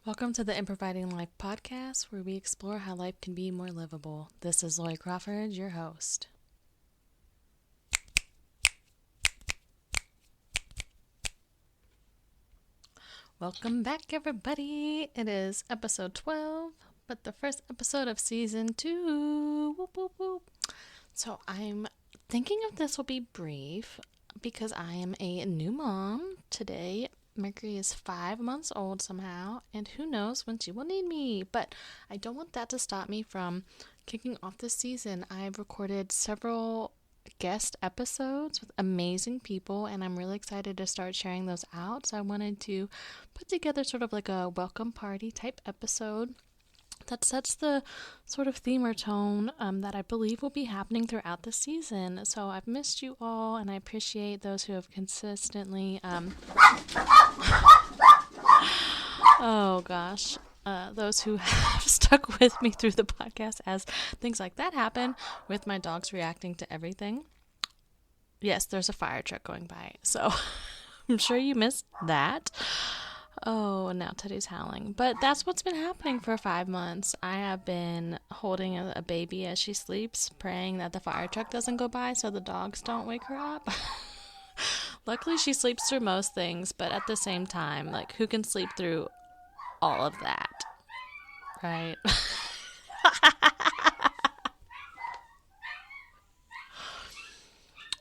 Welcome to the Improviding Life podcast, where we explore how life can be more livable. This is Lloyd Crawford, your host. Welcome back, everybody. It is episode 12, but the first episode of season 2. Whoop, whoop, whoop. So I'm thinking of this will be brief because I am a new mom today. Mercury is 5 months old somehow, and who knows when she will need me. But I don't want that to stop me from kicking off this season. I've recorded several guest episodes with amazing people, and I'm really excited to start sharing those out. So I wanted to put together sort of like a welcome party type episode that sets the sort of theme or tone that I believe will be happening throughout the season. So I've missed you all, and I appreciate those who have consistently those who have stuck with me through the podcast as things like that happen, with my dogs reacting to everything. Yes, there's a fire truck going by, so I'm sure you missed that. Oh, and now Teddy's howling. But that's what's been happening for 5 months. I have been holding a baby as she sleeps, praying that the fire truck doesn't go by so the dogs don't wake her up. Luckily, she sleeps through most things, but at the same time, like, who can sleep through all of that, right?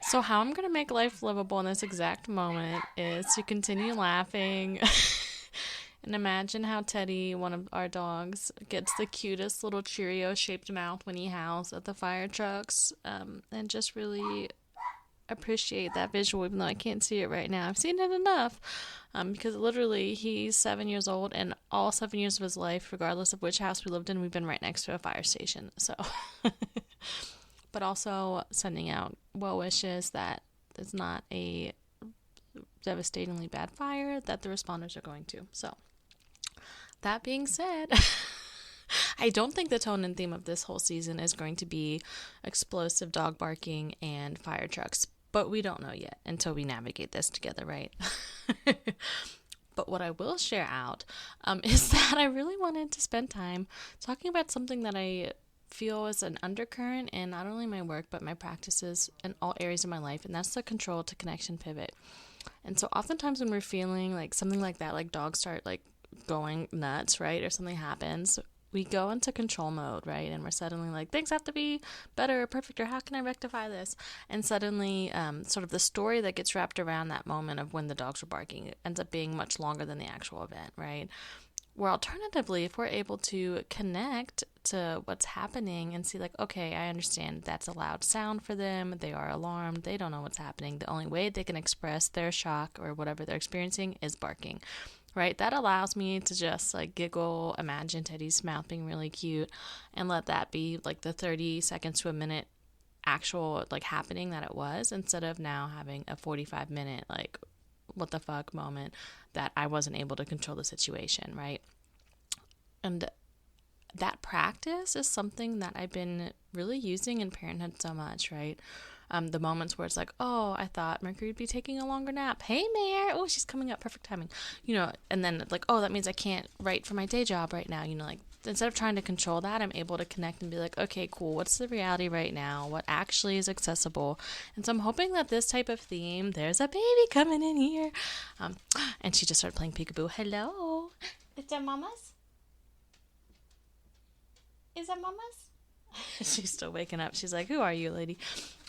So how I'm going to make life livable in this exact moment is to continue laughing and imagine how Teddy, one of our dogs, gets the cutest little Cheerio-shaped mouth when he howls at the fire trucks, and just really appreciate that visual, even though I can't see it right now. I've seen it enough, because literally he's 7 years old, and all 7 years of his life, regardless of which house we lived in, we've been right next to a fire station. So, but also sending out well wishes that it's not a devastatingly bad fire that the responders are going to. So, that being said, I don't think the tone and theme of this whole season is going to be explosive dog barking and fire trucks, but we don't know yet until we navigate this together, right? But what I will share out is that I really wanted to spend time talking about something that I feel is an undercurrent in not only my work, but my practices in all areas of my life, and that's the control to connection pivot. And so oftentimes when we're feeling like something like that, like dogs start like going nuts, right, or something happens, we go into control mode, right? And we're suddenly like, things have to be better or perfect, or how can I rectify this? And suddenly, sort of the story that gets wrapped around that moment of when the dogs were barking ends up being much longer than the actual event, right? Where alternatively, if we're able to connect to what's happening and see like, okay, I understand that's a loud sound for them. They are alarmed. They don't know what's happening. The only way they can express their shock or whatever they're experiencing is barking. Right? That allows me to just like giggle, imagine Teddy's mouth being really cute, and let that be like the 30 seconds to a minute actual like happening that it was, instead of now having a 45-minute like what the fuck moment that I wasn't able to control the situation, right? And that practice is something that I've been really using in parenthood so much, right? The moments where it's like, oh, I thought Mercury would be taking a longer nap. Hey, Mare. Oh, she's coming up. Perfect timing. And then like, oh, that means I can't write for my day job right now. Like, instead of trying to control that, I'm able to connect and be like, okay, cool. What's the reality right now? What actually is accessible? And so I'm hoping that this type of theme, there's a baby coming in here. And she just started playing peekaboo. Hello. Is that mama's? Is that mama's? She's still waking up. She's like, who are you, lady?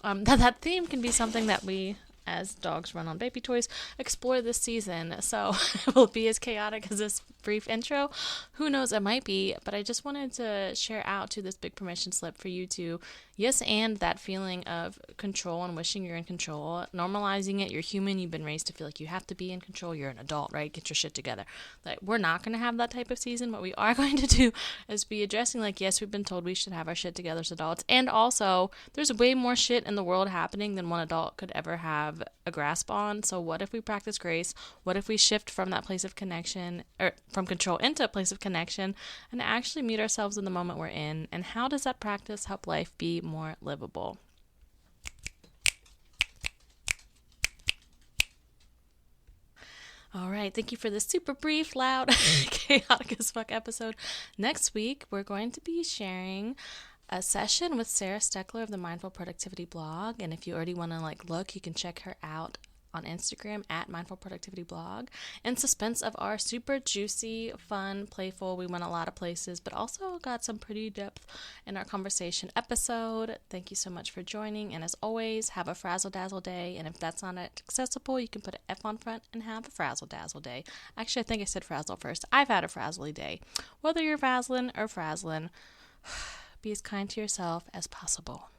That theme can be something that we, as dogs run on baby toys, explore this season. So will it be as chaotic as this brief intro? Who knows, it might be, but I just wanted to share out to this big permission slip for you to yes, and that feeling of control and wishing you're in control, normalizing it. You're human. You've been raised to feel like you have to be in control. You're an adult, right? Get your shit together. Like, we're not going to have that type of season. What we are going to do is be addressing like, yes, we've been told we should have our shit together as adults. And also, there's way more shit in the world happening than one adult could ever have a grasp on. So what if we practice grace? What if we shift from that place of connection, or from control into a place of connection, and actually meet ourselves in the moment we're in? And how does that practice help life be more livable? All right. Thank you for this super brief, loud, chaotic as fuck episode. Next week, we're going to be sharing a session with Sarah Steckler of the Mindful Productivity blog. And if you already want to look, you can check her out on Instagram at Mindful Productivity blog. In suspense of our super juicy, fun, playful, we went a lot of places, but also got some pretty depth in our conversation episode. Thank you so much for joining. And as always, have a frazzle dazzle day. And if that's not accessible, you can put an F on front and have a frazzle dazzle day. Actually, I think I said frazzle first. I've had a frazzly day. Whether you're frazzling or frazzling, be as kind to yourself as possible.